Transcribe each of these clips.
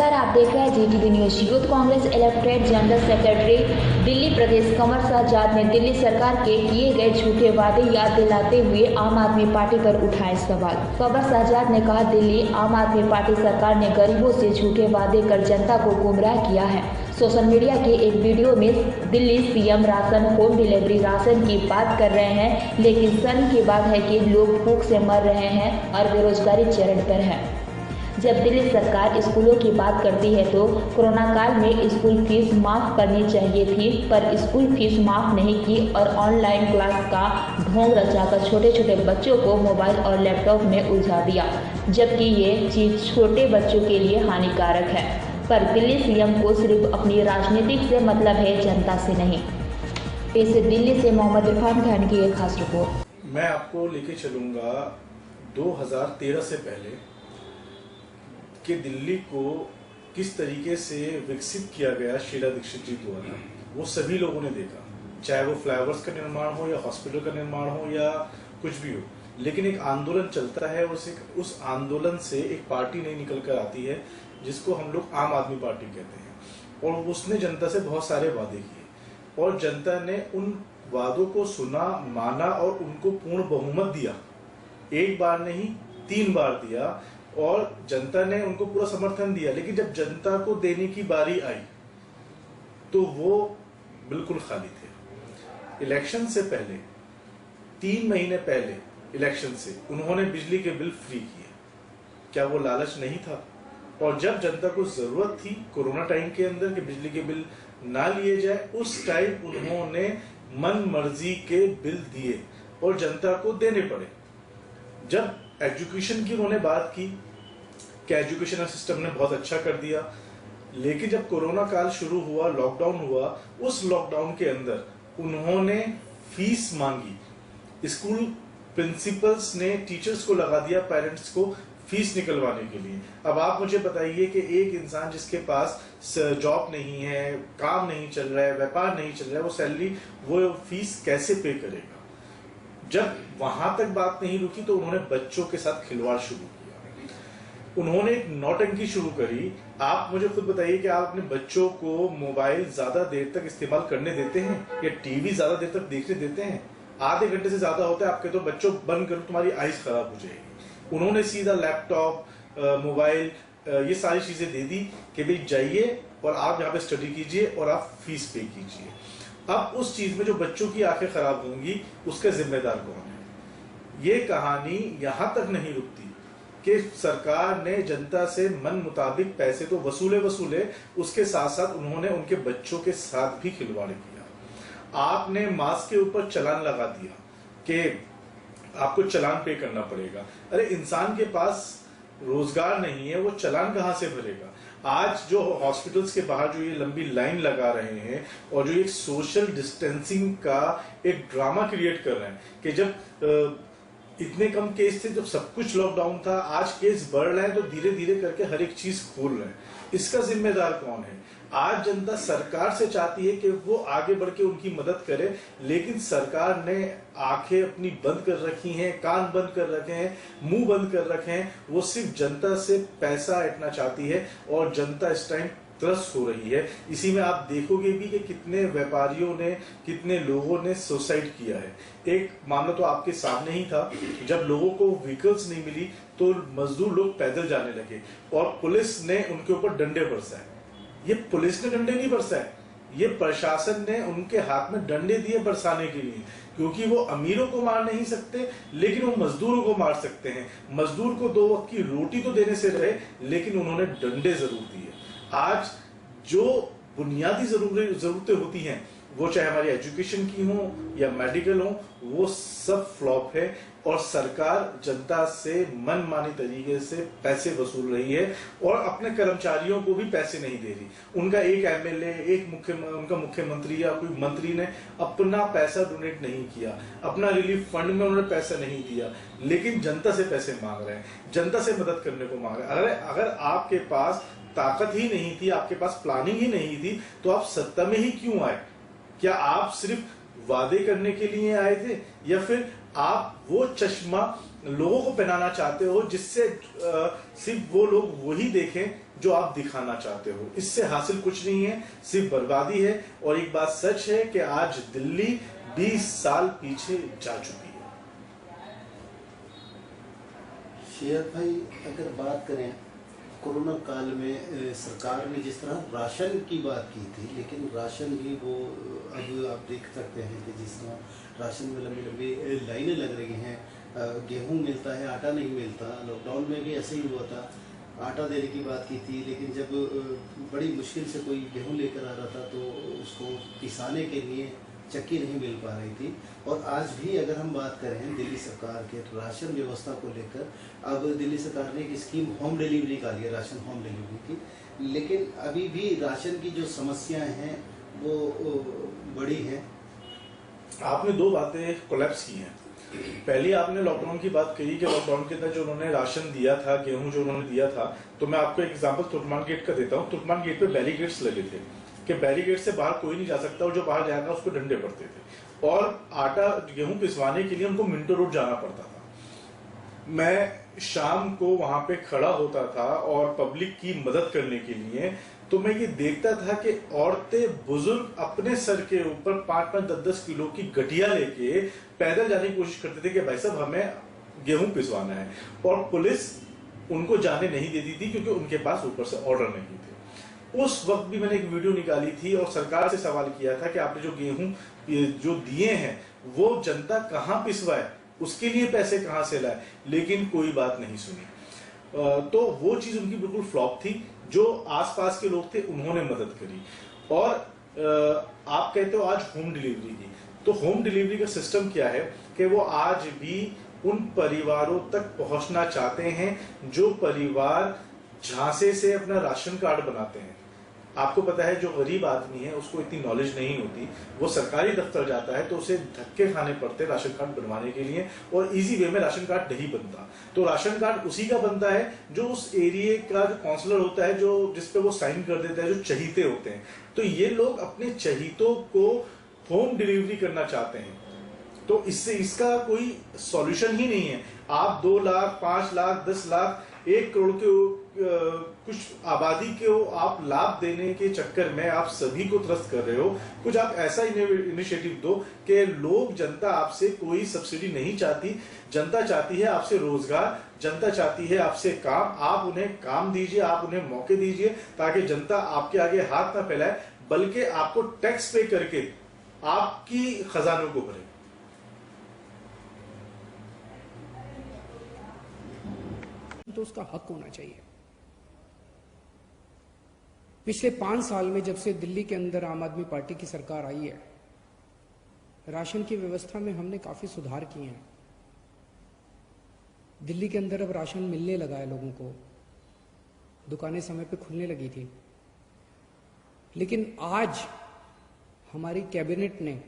नमस्कार, आप देख रहे हैं GTV news. Youth Congress elected general secretary Delhi प्रदेश कमर शहजाद ने दिल्ली सरकार के किए गए झूठे वादे याद दिलाते हुए आम आदमी पार्टी पर उठाए सवाल। कमर शहजाद ने कहा, दिल्ली आम आदमी पार्टी सरकार ने गरीबों से झूठे वादे कर जनता को गुमराह किया है। सोशल मीडिया के एक वीडियो में Delhi CM ration home delivery ration की बात कर रहे हैं, लेकिन शर्म की बात है कि लोग भूख से मर रहे हैं और बेरोजगारी चरम पर है। जब दिल्ली सरकार स्कूलों की बात करती है तो कोरोना काल में स्कूल फीस माफ़ करनी चाहिए थी, पर स्कूल फीस माफ़ नहीं की और ऑनलाइन क्लास का ढोंग रचाकर छोटे छोटे बच्चों को मोबाइल और लैपटॉप में उलझा दिया, जबकि ये चीज़ छोटे बच्चों के लिए हानिकारक है। पर दिल्ली सीएम को सिर्फ अपनी राजनीतिक से मतलब है, जनता से नहीं। इसे दिल्ली से मोहम्मद इरफान खान की एक खास रिपोर्ट। मैं आपको लेके चलूँगा 2013 से पहले कि दिल्ली को किस तरीके से विकसित किया गया शीला दीक्षित जी द्वारा। वो सभी लोगों ने देखा, चाहे वो फ्लाईओवर्स का निर्माण हो या हॉस्पिटल का निर्माण हो या कुछ भी हो, लेकिन एक आंदोलन चलता है और उस आंदोलन से एक पार्टी नहीं निकल कर आती है जिसको हम लोग आम आदमी पार्टी कहते हैं। और उसने जनता से बहुत सारे वादे किए और जनता ने उन वादों को सुना, माना और उनको पूर्ण बहुमत दिया। एक बार नहीं, 3 बार दिया और जनता ने उनको पूरा समर्थन दिया। लेकिन जब जनता को देने की बारी आई तो वो बिल्कुल खाली थे। इलेक्शन से पहले 3 महीने पहले इलेक्शन से उन्होंने बिजली के बिल फ्री किए। क्या वो लालच नहीं था? और जब जनता को जरूरत थी कोरोना टाइम के अंदर कि बिजली के बिल ना लिए जाए, उस टाइम उन्होंने मन मर्जी के बिल दिए और जनता को देने पड़े। जब एजुकेशन की उन्होंने बात की कि एजुकेशन सिस्टम ने बहुत अच्छा कर दिया, लेकिन जब कोरोना काल शुरू हुआ, लॉकडाउन हुआ, उस लॉकडाउन के अंदर उन्होंने फीस मांगी। स्कूल प्रिंसिपल्स ने टीचर्स को लगा दिया, पेरेंट्स को फीस निकलवाने के लिए। अब आप मुझे बताइए कि एक इंसान जिसके पास जॉब नहीं है, काम नहीं चल रहा है, व्यापार नहीं चल रहा है, वो सैलरी, वो फीस कैसे पे करेगा? जब वहां तक बात नहीं रुकी तो उन्होंने बच्चों के साथ खिलवाड़ शुरू किया। उन्होंने एक नौटंकी शुरू करी। आप मुझे खुद बताइए कि आप अपने बच्चों को मोबाइल ज्यादा देर तक इस्तेमाल करने देते हैं या टीवी ज्यादा देर तक देखने देते हैं? आधे घंटे से ज्यादा होता है, आप कहते हो बच्चों बंद करो, तुम्हारी आईज खराब हो जाएगी। उन्होंने सीधा लैपटॉप, मोबाइल, ये सारी चीजें दे दी कि भाई जाइए और आप यहाँ पे स्टडी कीजिए और आप फीस पे कीजिए। अब उस चीज में जो बच्चों की आंखें खराब होंगी उसका जिम्मेदार कौन है? ये कहानी यहां तक नहीं रुकती कि सरकार ने जनता से मन मुताबिक पैसे तो वसूले, उसके साथ साथ उन्होंने उनके बच्चों के साथ भी खिलवाड़ किया। आपने मास्क के ऊपर चालान लगा दिया कि आपको चालान पे करना पड़ेगा। अरे इंसान के पास रोजगार नहीं है, वो चालान कहां से भरेगा? आज जो हॉस्पिटल्स के बाहर जो ये लंबी लाइन लगा रहे हैं और जो एक सोशल डिस्टेंसिंग का एक ड्रामा क्रिएट कर रहे हैं कि जब इतने कम केस थे, जब सब कुछ लॉकडाउन था, आज केस बढ़ रहे हैं तो धीरे धीरे करके हर एक चीज खोल रहे हैं। इसका जिम्मेदार कौन है? आज जनता सरकार से चाहती है कि वो आगे बढ़ के उनकी मदद करे, लेकिन सरकार ने आंखें अपनी बंद कर रखी हैं, कान बंद कर रखे हैं, मुंह बंद कर रखे हैं। वो सिर्फ जनता से पैसा ऐंठना चाहती है और जनता इस टाइम त्रस्त हो रही है। इसी में आप देखोगे भी कि कितने व्यापारियों ने, कितने लोगों ने सुसाइड किया है। एक मामला तो आपके सामने ही था, जब लोगों को व्हीकल्स नहीं मिली तो मजदूर लोग पैदल जाने लगे और पुलिस ने उनके ऊपर डंडे बरसाए। ये पुलिस ने डंडे नहीं बरसाए, ये प्रशासन ने उनके हाथ में डंडे दिए बरसाने के लिए, क्योंकि वो अमीरों को मार नहीं सकते लेकिन वो मजदूरों को मार सकते हैं। मजदूर को 2 वक्त की रोटी तो देने से रहे, लेकिन उन्होंने डंडे जरूर दिए। आज जो बुनियादी जरूरतें होती हैं, वो चाहे हमारी एजुकेशन की हो या मेडिकल हो, वो सब फ्लॉप है और सरकार जनता से मनमानी तरीके से पैसे वसूल रही है और अपने कर्मचारियों को भी पैसे नहीं दे रही। उनका एक एमएलए, उनका मुख्यमंत्री या कोई मंत्री ने अपना पैसा डोनेट नहीं किया, अपना रिलीफ फंड में उन्होंने पैसा नहीं दिया, लेकिन जनता से पैसे मांग रहे हैं, जनता से मदद करने को मांग रहे हैं। अगर आपके पास ताकत ही नहीं थी, आपके पास प्लानिंग ही नहीं थी, तो आप सत्ता में ही क्यों आए? क्या आप सिर्फ वादे करने के लिए आए थे या फिर आप वो चश्मा लोगों को पहनाना चाहते हो जिससे सिर्फ वो लोग वही देखें जो आप दिखाना चाहते हो। इससे हासिल कुछ नहीं है, सिर्फ बर्बादी है। और एक बात सच है कि आज दिल्ली 20 साल पीछे जा चुकी है। शेर भाई, अगर बात करें कोरोना काल में सरकार ने जिस तरह राशन की बात की थी, लेकिन राशन भी वो अब आप देख सकते हैं कि जिस तरह राशन में लंबी लंबी लाइनें लग रही हैं, गेहूं मिलता है, आटा नहीं मिलता। लॉकडाउन में भी ऐसे ही हुआ था, आटा देने की बात की थी, लेकिन जब बड़ी मुश्किल से कोई गेहूं लेकर आ रहा था तो उसको पिसाने के लिए चक्की नहीं मिल पा रही थी। और आज भी अगर हम बात करें दिल्ली सरकार के राशन व्यवस्था को लेकर, अब दिल्ली सरकार ने एक स्कीम होम डिलीवरी निकाली है, राशन होम डिलीवरी की, लेकिन अभी भी राशन की जो समस्याएं हैं वो बड़ी हैं। आपने दो बातें कोलैप्स की हैं। पहली आपने लॉकडाउन की बात कही कि लॉकडाउन के अंदर जो उन्होंने राशन दिया था, गेहूं जो उन्होंने दिया था, तो मैं आपको एक एग्जांपल तुर्कमान गेट का देता हूं। तुर्कमान गेट पे बैरिकेड्स लगे थे कि बैरिकेड से बाहर कोई नहीं जा सकता, और जो बाहर जाएगा उसको डंडे पड़ते थे। और आटा गेहूं पिसवाने के लिए उनको मिंटो रोड जाना पड़ता था। मैं शाम को वहां पे खड़ा होता था और पब्लिक की मदद करने के लिए, तो मैं ये देखता था कि औरतें बुजुर्ग अपने सर के ऊपर 5-5, 10-10 किलो की गठिया लेके पैदल जाने की कोशिश करते थे कि भाई साहब हमें गेहूं पिसवाना है, और पुलिस उनको जाने नहीं देती थी क्योंकि उनके पास ऊपर से ऑर्डर नहीं थे। उस वक्त भी मैंने एक वीडियो निकाली थी और सरकार से सवाल किया था कि आपने जो गेहूं जो दिए हैं वो जनता कहां पिसवाए, उसके लिए पैसे कहां से लाए, लेकिन कोई बात नहीं सुनी। तो वो चीज उनकी बिल्कुल फ्लॉप थी। जो आसपास के लोग थे उन्होंने मदद करी। और आप कहते हो आज होम डिलीवरी की, तो होम डिलीवरी का सिस्टम क्या है कि वो आज भी उन परिवारों तक पहुंचना चाहते हैं जो परिवार झांसे से अपना राशन कार्ड बनाते हैं। आपको पता है जो गरीब आदमी है उसको इतनी नॉलेज नहीं होती, वो सरकारी दफ्तर जाता है तो उसे धक्के खाने पड़ते हैं राशन कार्ड बनवाने के लिए, और इजी वे में राशन कार्ड नहीं बनता। तो राशन कार्ड उसी का बनता है जो उस एरिया का जो काउंसलर होता है, जो जिसपे वो साइन कर देता है, जो चहीते होते हैं। तो ये लोग अपने चहीतों को होम डिलीवरी करना चाहते हैं, तो इससे इसका कोई सॉल्यूशन ही नहीं है। आप 2 लाख, 5 लाख, 10 लाख, 1 करोड़ के कुछ आबादी को आप लाभ देने के चक्कर में आप सभी को त्रस्त कर रहे हो। कुछ आप ऐसा इनिशिएटिव दो कि लोग, जनता आपसे कोई सब्सिडी नहीं चाहती, जनता चाहती है आपसे रोजगार, जनता चाहती है आपसे काम। आप उन्हें काम दीजिए, आप उन्हें मौके दीजिए, ताकि जनता आपके आगे हाथ ना फैलाए, बल्कि आपको टैक्स पे करके आपकी खजानों को भरे। तो उसका हक होना चाहिए। पिछले 5 साल में जब से दिल्ली के अंदर आम आदमी पार्टी की सरकार आई है, राशन की व्यवस्था में हमने काफी सुधार किए हैं। दिल्ली के अंदर अब राशन मिलने लगा है लोगों को, दुकानें समय पे खुलने लगी थी। लेकिन आज हमारी कैबिनेट ने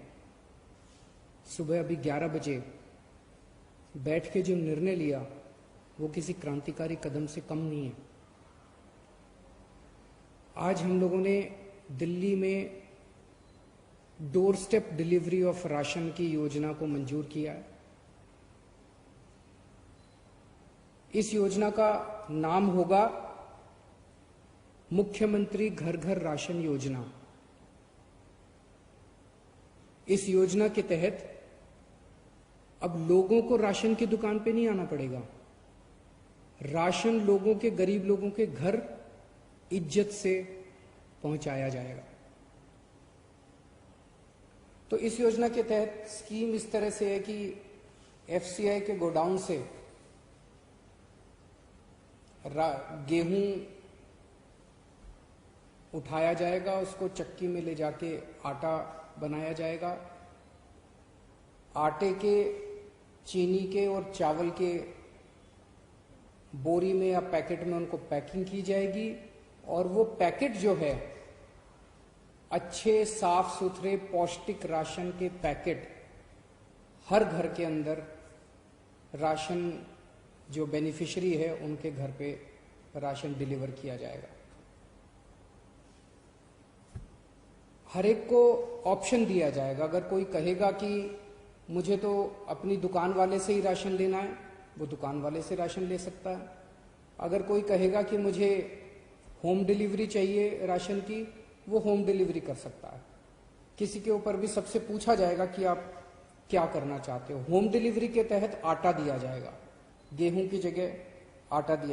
सुबह अभी 11 बजे बैठ के जो निर्णय लिया वो किसी क्रांतिकारी कदम से कम नहीं है। आज हम लोगों ने दिल्ली में door step delivery of ration की योजना को मंजूर किया है। इस योजना का नाम होगा मुख्यमंत्री घर घर राशन योजना। इस योजना के तहत अब लोगों को राशन की दुकान पे नहीं आना पड़ेगा, राशन लोगों के, गरीब लोगों के घर इज्जत से पहुंचाया जाएगा। तो इस योजना के तहत स्कीम इस तरह से है कि एफसीआई के गोडाउन से गेहूं उठाया जाएगा, उसको चक्की में ले जाके आटा बनाया जाएगा। आटे के, चीनी के और चावल के बोरी में या पैकेट में उनको पैकिंग की जाएगी, और वो पैकेट जो है अच्छे साफ सुथरे पौष्टिक राशन के पैकेट हर घर के अंदर राशन जो बेनिफिशियरी है उनके घर पे राशन डिलीवर किया जाएगा। हर एक को ऑप्शन दिया जाएगा। अगर कोई कहेगा कि मुझे तो अपनी दुकान वाले से ही राशन लेना है, वो दुकान वाले से राशन ले सकता है। अगर कोई कहेगा कि मुझे होम डिलीवरी चाहिए राशन की, वो होम डिलीवरी कर सकता है। किसी के ऊपर भी सबसे पूछा जाएगा कि आप क्या करना चाहते हो। होम डिलीवरी के तहत आटा दिया जाएगा, गेहूं की जगह आटा दिया